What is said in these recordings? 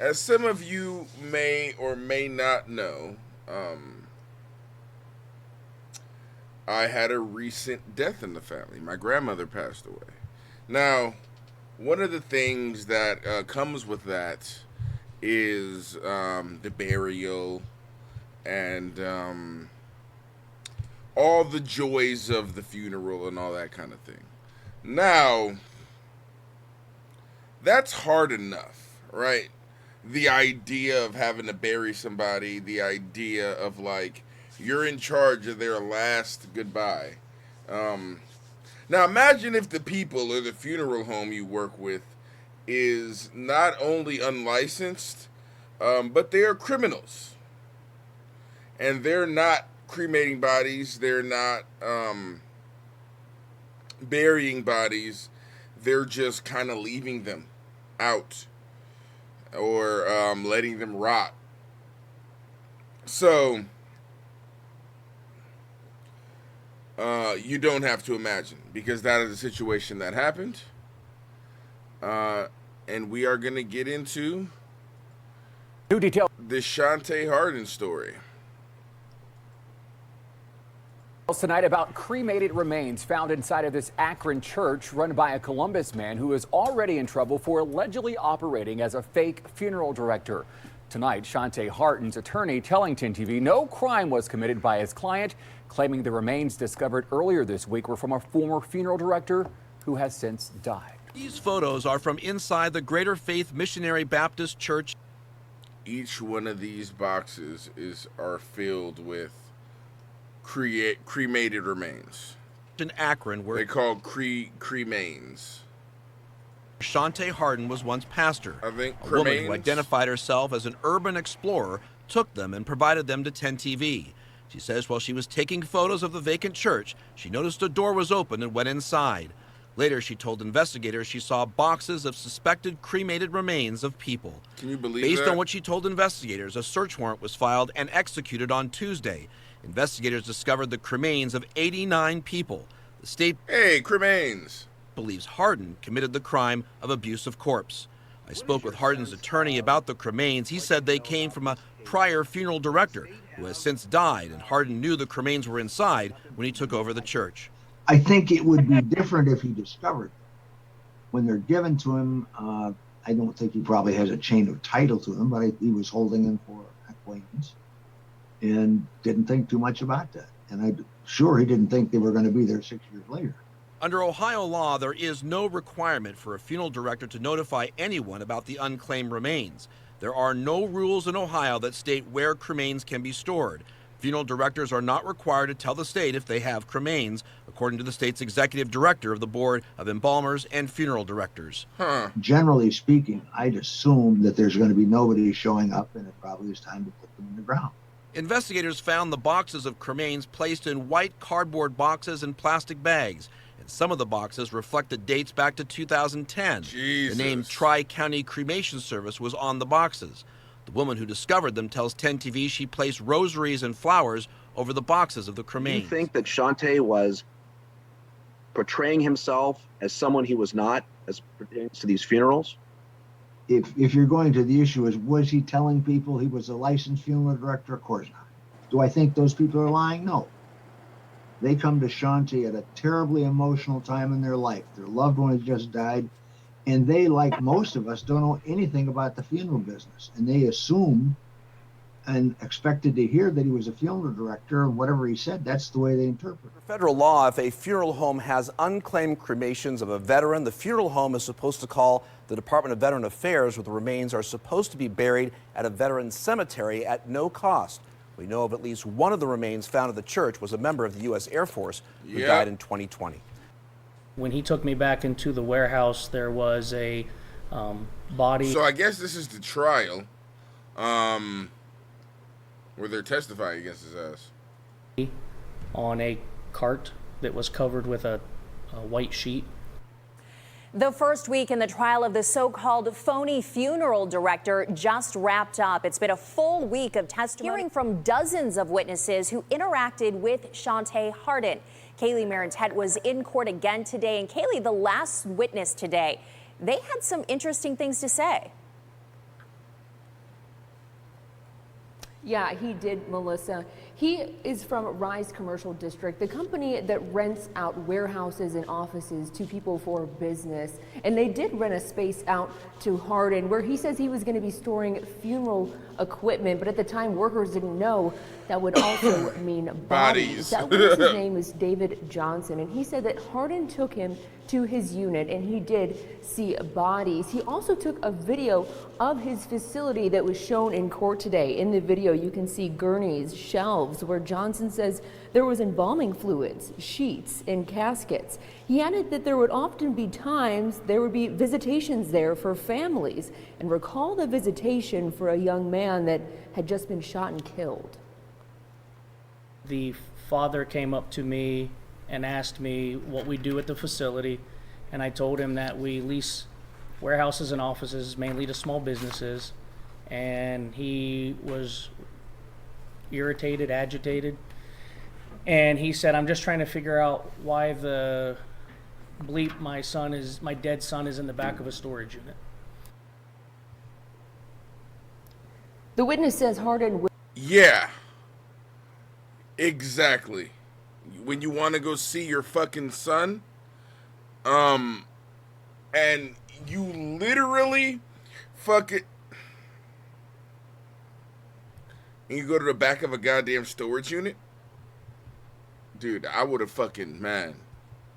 As some of you may or may not know, I had a recent death in the family. My grandmother passed away. Now, one of the things that comes with that is the burial and all the joys of the funeral and all that kind of thing. Now, that's hard enough, right? The idea of having to bury somebody, the idea of like you're in charge of their last goodbye. Um, Now imagine if the people or the funeral home you work with is not only unlicensed, but they are criminals, and they're not cremating bodies. They're not burying bodies. They're just kind of leaving them out or letting them rot. So you don't have to imagine, because that is a situation that happened. And we are going to get into New details the Shantae Harden story. tonight about cremated remains found inside of this Akron church run by a Columbus man who is already in trouble for allegedly operating as a fake funeral director. Tonight, Shantae Harden's attorney telling 10 TV no crime was committed by his client, claiming the remains discovered earlier this week were from a former funeral director who has since died. These photos are from inside the Greater Faith Missionary Baptist Church. Each one of these boxes are filled with cremated remains. In Akron, where they call cremains. Shantae Harden was once pastor. I think a woman who identified herself as an urban explorer took them and provided them to 10 TV. She says while she was taking photos of the vacant church, she noticed a door was open and went inside. Later, she told investigators she saw boxes of suspected cremated remains of people. Can you believe Based that? on what she told investigators, a search warrant was filed and executed on Tuesday. Investigators discovered the cremains of 89 people. The state cremains believes Harden committed the crime of abuse of corpse. I spoke with Harden's attorney about the cremains. He said they came from a prior funeral director who has since died, and Harden knew the cremains were inside when he took over the church. I think it would be different if he discovered them. When they're given to him, I don't think he probably has a chain of title to them, but he was holding them for acquaintance and didn't think too much about that. And I'm sure he didn't think they were going to be there 6 years later. Under Ohio law, there is no requirement for a funeral director to notify anyone about the unclaimed remains. There are no rules in Ohio that state where cremains can be stored. Funeral directors are not required to tell the state if they have cremains, according to the state's executive director of the Board of Embalmers and Funeral Directors. Generally speaking, I'd assume that there's going to be nobody showing up, and it probably is time to put them in the ground. Investigators found the boxes of cremains placed in white cardboard boxes and plastic bags. And some of the boxes reflected dates back to 2010. Jesus. The name Tri-County Cremation Service was on the boxes. The woman who discovered them tells 10 TV she placed rosaries and flowers over the boxes of the cremains. Do you think that Shantae was portraying himself as someone he was not as pertains to these funerals? If you're going to the issue is, was he telling people he was a licensed funeral director? Of course not. Do I think those people are lying? No. They come to Shantae at a terribly emotional time in their life. Their loved one has just died, and they, like most of us, don't know anything about the funeral business. And they assumed and expected to hear that he was a funeral director, and whatever he said, that's the way they interpret it. Federal law, if a funeral home has unclaimed cremations of a veteran, the funeral home is supposed to call the Department of Veteran Affairs, where the remains are supposed to be buried at a veteran's cemetery at no cost. We know of at least one of the remains found at the church was a member of the U.S. Air Force who died in 2020. When he took me back into the warehouse, there was a body. So I guess this is the trial where they're testifying against his ass. On a cart that was covered with a white sheet. The first week in the trial of the so-called phony funeral director just wrapped up. It's been a full week of testimony, hearing from dozens of witnesses who interacted with Shantae Harden. Kaylee Marentet was in court again today. And Kaylee, the last witness today, they had some interesting things to say. Yeah, he did, Melissa. He is from Rise Commercial District, the company that rents out warehouses and offices to people for business. And they did rent a space out to Hardin where he says he was going to be storing funeral equipment. But at the time, workers didn't know that would also mean bodies. That witness's name is David Johnson. And he said that Hardin took him to his unit and he did see bodies. He also took a video of his facility that was shown in court today. In the video, you can see gurneys, shelves where Johnson says there was embalming fluids, sheets, and caskets. He added that there would often be times there would be visitations there for families, and recall the visitation for a young man that had just been shot and killed. The father came up to me and asked me what we do at the facility, and I told him that we lease warehouses and offices mainly to small businesses, and he was irritated, agitated, and he said, "I'm just trying to figure out why the bleep my dead son is in the back of a storage unit." The witness says Hardin. Yeah. Exactly. When you want to go see your fucking son, and you literally fuck it, and you go to the back of a goddamn storage unit, dude, I would have fucking, man.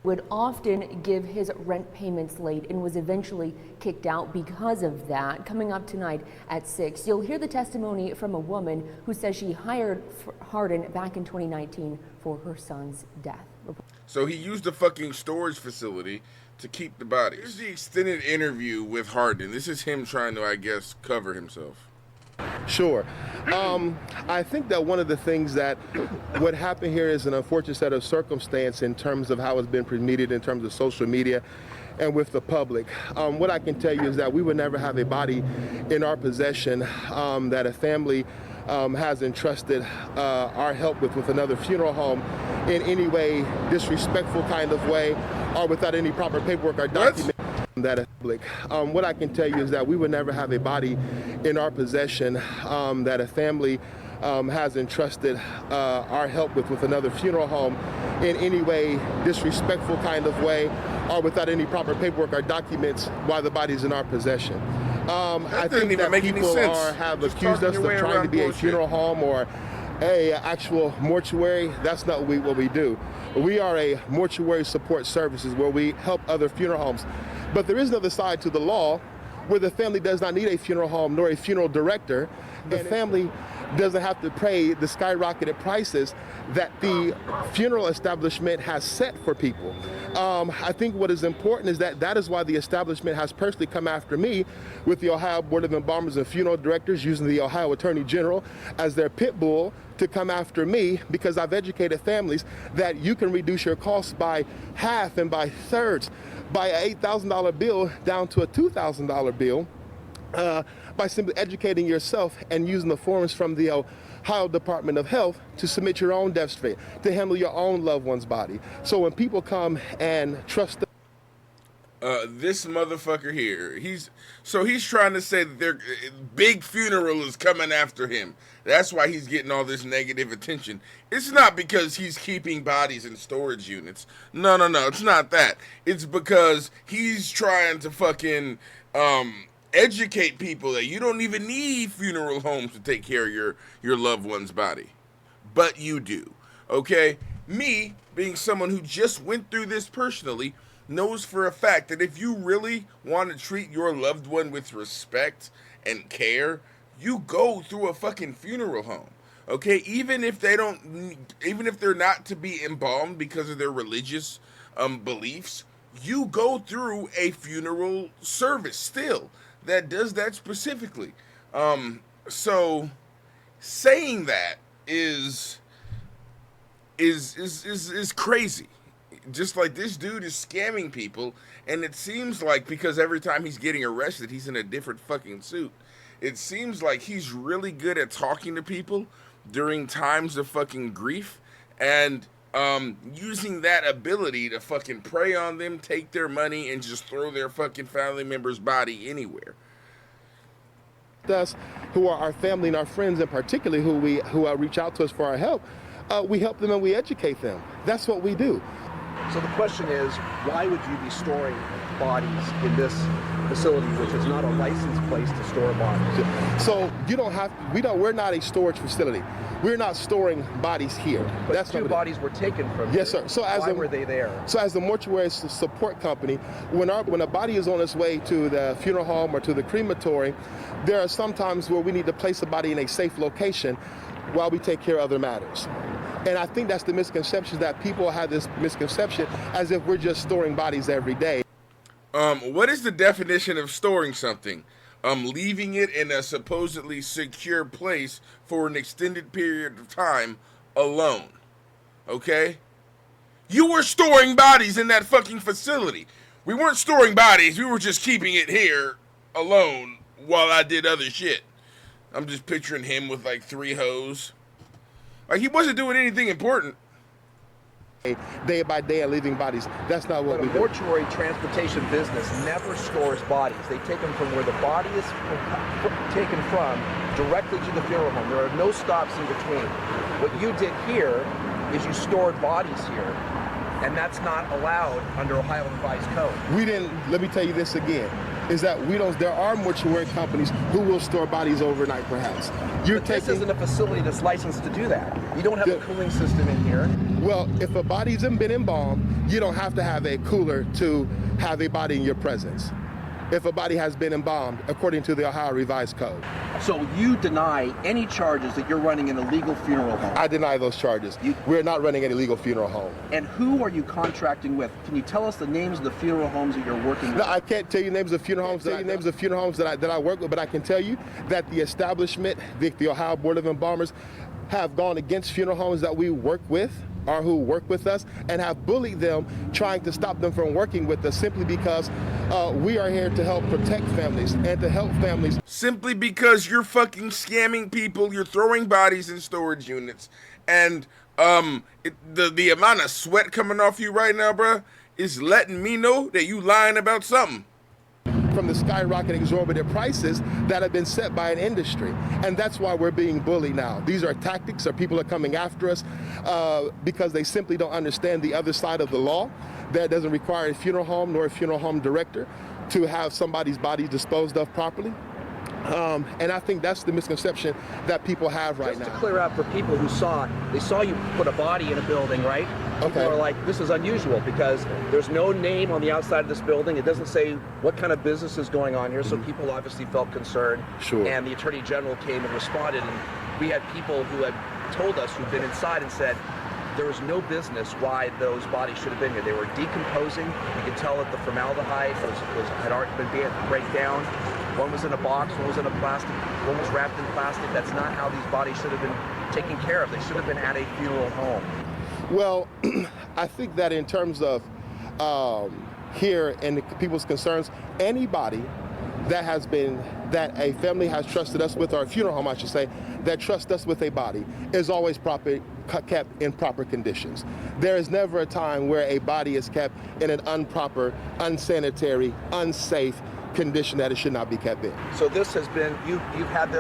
Would often give his rent payments late and was eventually kicked out because of that. Coming up tonight at 6, you'll hear the testimony from a woman who says she hired Hardin back in 2019 for her son's death. So he used a fucking storage facility to keep the bodies. Here's the extended interview with Hardin. This is him trying to, I guess, cover himself. Sure. I think that one of the things that what happened here is an unfortunate set of circumstance in terms of how it's been presented in terms of social media and with the public. What I can tell you is that we would never have a body in our possession that a family has entrusted our help with another funeral home in any way, disrespectful kind of way, or without any proper paperwork or document. That public. What I can tell you is that we would never have a body in our possession that a family has entrusted our help with another funeral home in any way, disrespectful kind of way, or without any proper paperwork or documents while the body's in our possession. I think that people have accused us of trying to be a funeral home or a actual mortuary. That's not what we do. We are a mortuary support services where we help other funeral homes. But there is another side to the law where the family does not need a funeral home nor a funeral director. The family doesn't have to pay the skyrocketed prices that the funeral establishment has set for people. I think what is important is that is why the establishment has personally come after me with the Ohio Board of Embalmers and Funeral Directors, using the Ohio Attorney General as their pit bull to come after me, because I've educated families that you can reduce your costs by half and by thirds, by an $8,000 bill down to a $2,000 bill, by simply educating yourself and using the forms from the Ohio Department of Health to submit your own death certificate, to handle your own loved one's body. So when people come and trust this motherfucker here, he's trying to say that their big funeral is coming after him. That's why he's getting all this negative attention. It's not because he's keeping bodies in storage units. No, it's not that. It's because he's trying to fucking educate people that you don't even need funeral homes to take care of your loved one's body. But you do. Okay? Me, being someone who just went through this personally, knows for a fact that if you really want to treat your loved one with respect and care, you go through a fucking funeral home. Okay? Even if they're not to be embalmed because of their religious beliefs, you go through a funeral service still that does that specifically. So saying that is crazy. Just like this dude is scamming people, and it seems like because every time he's getting arrested, he's in a different fucking suit. It seems like he's really good at talking to people during times of fucking grief, and using that ability to fucking prey on them, take their money, and just throw their fucking family member's body anywhere. Us, who are our family and our friends, and particularly who reach out to us for our help, we help them and we educate them. That's what we do. So the question is, why would you be storing bodies in this facility, which is not a licensed place to store bodies? So we're not a storage facility. We're not storing bodies here. But that's two bodies were taken from here. Yes, sir. So why were they there? So as the mortuary support company, when a body is on its way to the funeral home or to the crematory, there are some times where we need to place a body in a safe location while we take care of other matters. And I think that's the misconception, that people have this misconception as if we're just storing bodies every day. What is the definition of storing something? Leaving it in a supposedly secure place for an extended period of time alone. Okay? You were storing bodies in that fucking facility. We weren't storing bodies, we were just keeping it here alone while I did other shit. I'm just picturing him with like 3 hoes. Like, he wasn't doing anything important. Day by day and leaving bodies. That's not what we do. The mortuary transportation business never stores bodies. They take them from where the body is taken from directly to the funeral home. There are no stops in between. What you did here is you stored bodies here, and that's not allowed under Ohio Revised Code. Let me tell you this again, is that there are mortuary companies who will store bodies overnight perhaps. This isn't a facility that's licensed to do that. You don't have a cooling system in here. Well, if a body's been embalmed, you don't have to have a cooler to have a body in your presence. If a body has been embalmed, according to the Ohio Revised Code. So you deny any charges that you're running an illegal funeral home? I deny those charges. We're not running an illegal funeral home. And who are you contracting with? Can you tell us the names of the funeral homes that you're working with? No, I can't tell you names of funeral homes. That I work with, but I can tell you that the establishment, the Ohio Board of Embalmers, have gone against funeral homes that we work with, or who work with us, and have bullied them, trying to stop them from working with us, simply because we are here to help protect families and to help families. Simply because you're fucking scamming people, you're throwing bodies in storage units, and the amount of sweat coming off you right now, bruh, is letting me know that you lying about something. From the skyrocketing exorbitant prices that have been set by an industry. And that's why we're being bullied now. These are tactics, or people are coming after us because they simply don't understand the other side of the law. That doesn't require a funeral home nor a funeral home director to have somebody's body disposed of properly. And I think that's the misconception that people have right now. Just to clear out for people who they saw you put a body in a building, right? People are like, this is unusual because there's no name on the outside of this building. It doesn't say what kind of business is going on here, so people obviously felt concerned. Sure. And the Attorney General came and responded, and we had people who had told us, who've been inside and said, there was no business why those bodies should have been here. They were decomposing. You could tell that the formaldehyde had already been break down. One was in a box, one was in a plastic, one was wrapped in plastic. That's not how these bodies should have been taken care of. They should have been at a funeral home. Well, I think that in terms of here and people's concerns, anybody that a family has trusted us with, or a funeral home, I should say, that trusts us with a body, is always kept in proper conditions. There is never a time where a body is kept in an improper, unsanitary, unsafe condition that it should not be kept in. So this has been, you've had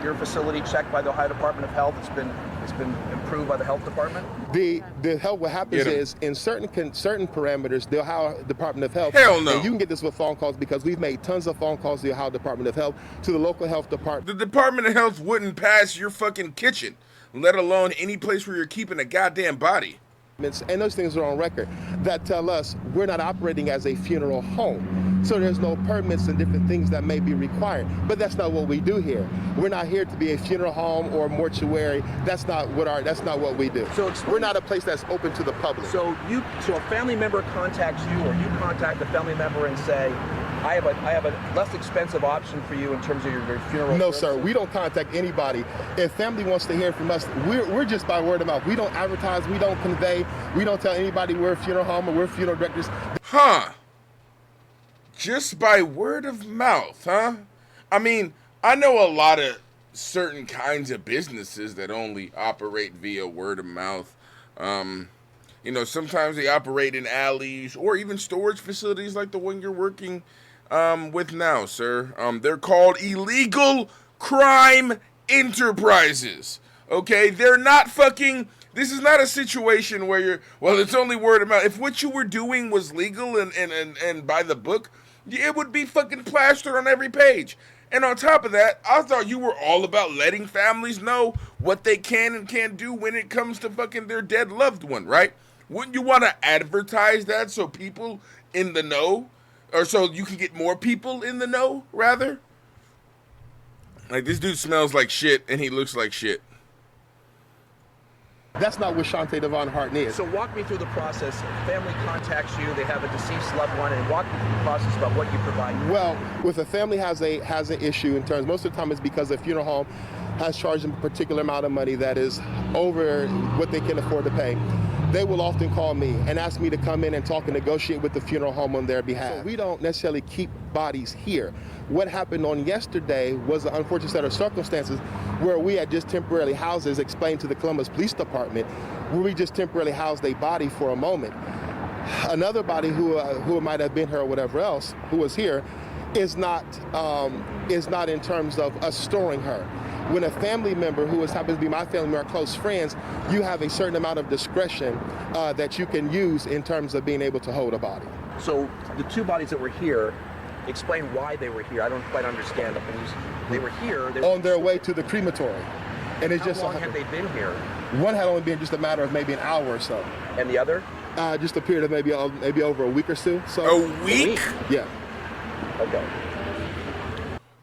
your facility checked by the Ohio Department of Health. It's been improved by the health department. What happens is, in certain parameters, the Ohio Department of Health. Hell no. And you can get this with phone calls, because we've made tons of phone calls to the Ohio Department of Health, to the local health department. The Department of Health wouldn't pass your fucking kitchen, let alone any place where you're keeping a goddamn body. And those things are on record that tell us we're not operating as a funeral home. So there's no permits and different things that may be required. But that's not what we do here. We're not here to be a funeral home or a mortuary. That's not what we do. So we're not a place that's open to the public. So a family member contacts you, or you contact a family member and say, I have a less expensive option for you in terms of your funeral. No, services. sir. We don't contact anybody. If family wants to hear from us, we're just by word of mouth. We don't advertise. We don't convey. We don't tell anybody we're a funeral home or we're funeral directors. Huh. Just by word of mouth, huh? I mean, I know a lot of certain kinds of businesses that only operate via word of mouth. Sometimes they operate in alleys or even storage facilities like the one you're working with now, sir. They're called illegal crime enterprises. Okay, they're not fucking. This is not a situation where you're. Well, it's only word of mouth. If what you were doing was legal and by the book, it would be fucking plastered on every page. And on top of that, I thought you were all about letting families know what they can and can't do when it comes to fucking their dead loved one, right? Wouldn't you want to advertise that so people in the know, or so you can get more people in the know, rather? Like, this dude smells like shit and he looks like shit. That's not what Shantae Devon Harden is. So walk me through the process. Family contacts you, they have a deceased loved one, and walk me through the process about what you provide. Well, if a family has an issue in terms, most of the time it's because a funeral home has charged them a particular amount of money that is over what they can afford to pay. They will often call me and ask me to come in and talk and negotiate with the funeral home on their behalf. So we don't necessarily keep bodies here. What happened on yesterday was an unfortunate set of circumstances where we had just temporarily housed, as explained to the Columbus Police Department, where we just temporarily housed a body for a moment. Another body who might have been here or whatever else, who was here, is not in terms of us storing her. When a family member who happens to be my family member, our close friends, you have a certain amount of discretion that you can use in terms of being able to hold a body. So the two bodies that were here, explain why they were here. I don't quite understand. They were here. They were on their way to the crematory. And it's How long had they been here? One had only been just a matter of maybe an hour or so. And the other? Just a period of maybe over a week or so. A week? Yeah. Okay.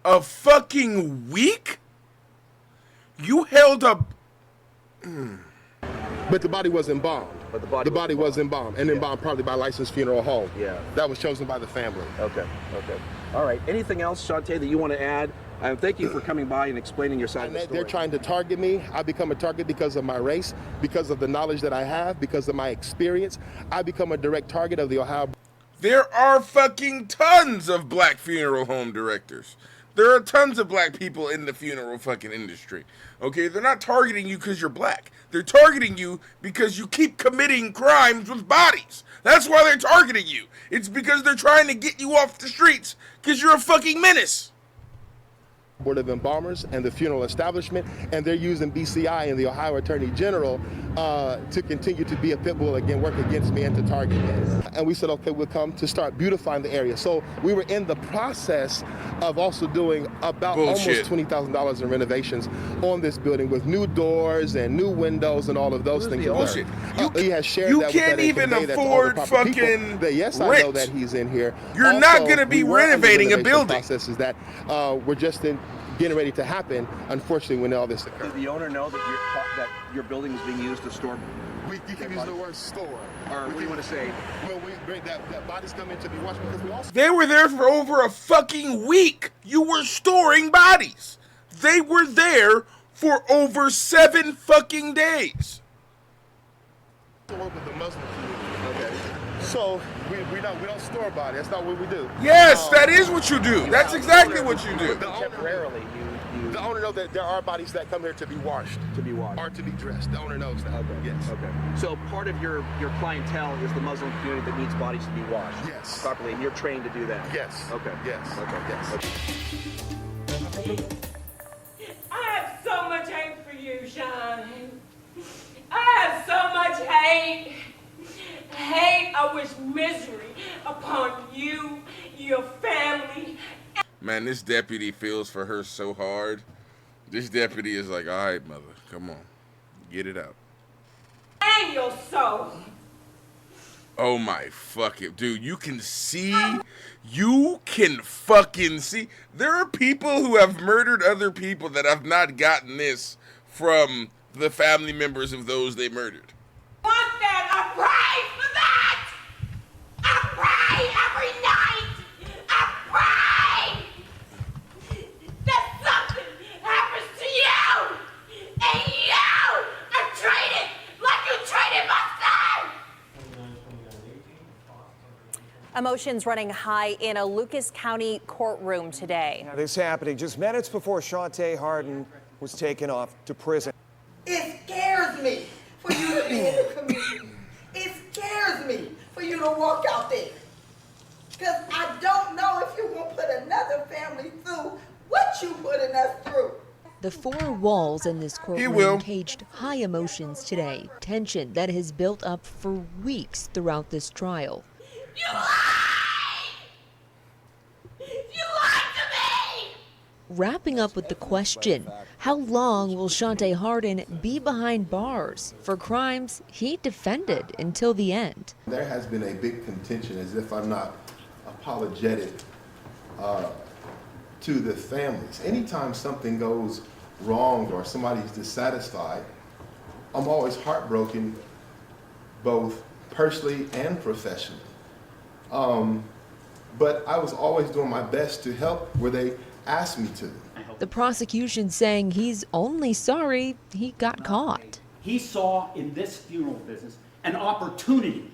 A fucking week? You held up. But the body was embalmed. But the body was embalmed, and embalmed probably by a licensed funeral home. Yeah. That was chosen by the family. Okay. All right. Anything else, Shantae, that you want to add? And thank you for coming by and explaining your side of the story. They're trying to target me. I become a target because of my race, because of the knowledge that I have, because of my experience. I become a direct target of the Ohio. There are fucking tons of black funeral home directors. There are tons of black people in the funeral fucking industry. Okay, they're not targeting you because you're black. They're targeting you because you keep committing crimes with bodies. That's why they're targeting you. It's because they're trying to get you off the streets because you're a fucking menace. Board of Embalmers and the funeral establishment, and they're using BCI and the Ohio Attorney General to continue to be a pit bull again, work against me and to target me. And we said, okay, we'll come to start beautifying the area. So we were in the process of also doing about almost $20,000 in renovations on this building with new doors and new windows and all of those things. Bullshit. He has shared You that can't with even that afford fucking yes, I rent. know that he's in here. You're Also, not going to be we were under renovating a renovation building. Processes that we're just getting ready to happen, unfortunately, when all this occurred. Did the owner know that your building is being used to store? You can use the word store. Or what do you want to say? Well, that bodies come in to be washed because we also. They were there for over a fucking week. You were storing bodies. They were there for over 7 fucking days. Work with the Muslim community. Okay. So we don't store bodies. That's not what we do. Yes, that is what you do. That's exactly what you do. Temporarily, The owner knows that there are bodies that come here to be washed. Or to be dressed. The owner knows that. Okay. Yes. Okay. So part of your clientele is the Muslim community that needs bodies to be washed. Yes. Properly, and you're trained to do that. Yes. Okay. Yes. Okay. Yes. Okay. I have so much hate for you, Sean. I have so much hate. Hate, I wish misery upon you, your family. Man, this deputy feels for her so hard. This deputy is like, all right, mother, come on. Get it out. And your soul. Oh my fucking, dude, you can fucking see. There are people who have murdered other people that have not gotten this from the family members of those they murdered. Want that? I pray for that. I pray every night. I pray that something happens to you, and you are treated like you treated my son. Emotions running high in a Lucas County courtroom today. Now, this happening just minutes before Shantae Harden was taken off to prison. It scares me for you to be in the community. It scares me for you to walk out there. Because I don't know if you won't put another family through what you putting us through. The four walls in this courtroom caged high emotions today, tension that has built up for weeks throughout this trial. You lied! You lied to me! Wrapping up with the question, how long will Shante Hardin be behind bars for crimes he defended until the end? There has been a big contention, as if I'm not apologetic to the families. Anytime something goes wrong or somebody's dissatisfied, I'm always heartbroken, both personally and professionally. But I was always doing my best to help where they asked me to. The prosecution saying he's only sorry he got caught. He saw in this funeral business an opportunity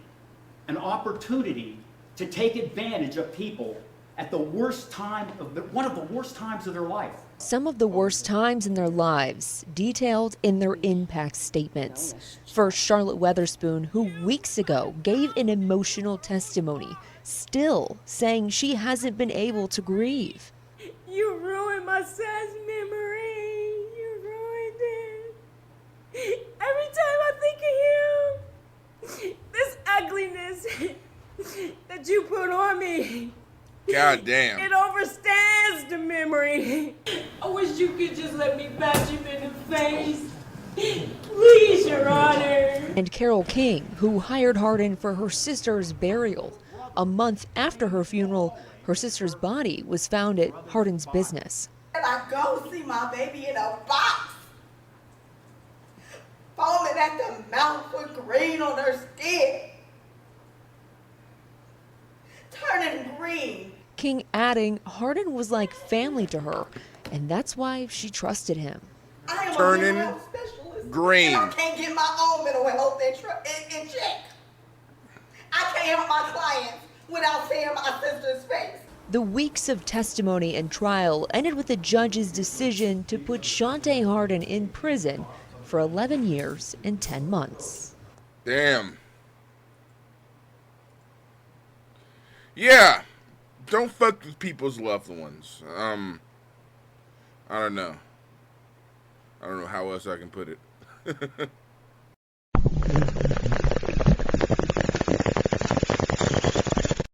to take advantage of people at the worst time one of the worst times of their life. Some of the worst times in their lives, detailed in their impact statements. First, Charlotte Weatherspoon, who weeks ago gave an emotional testimony, still saying she hasn't been able to grieve. You ruined my son's memory. You ruined it. Every time I think of him, this ugliness that you put on me. God damn. It overstands the memory. I wish you could just let me bash him in the face. Please, Your Honor. And Carol King, who hired Hardin for her sister's burial. A month after her funeral, her sister's body was found at Hardin's business. And I go see my baby in a box, foaming at the mouth with green on her skin, turning green. King adding Hardin was like family to her, and that's why she trusted him. I am Turning a mental health specialist, green. and I can't get my own mental health in check. I can't help my clients without seeing my sister's face. The weeks of testimony and trial ended with the judge's decision to put Shante Hardin in prison for 11 years and 10 months. Damn. Yeah. Don't fuck with people's loved ones. I don't know. I don't know how else I can put it.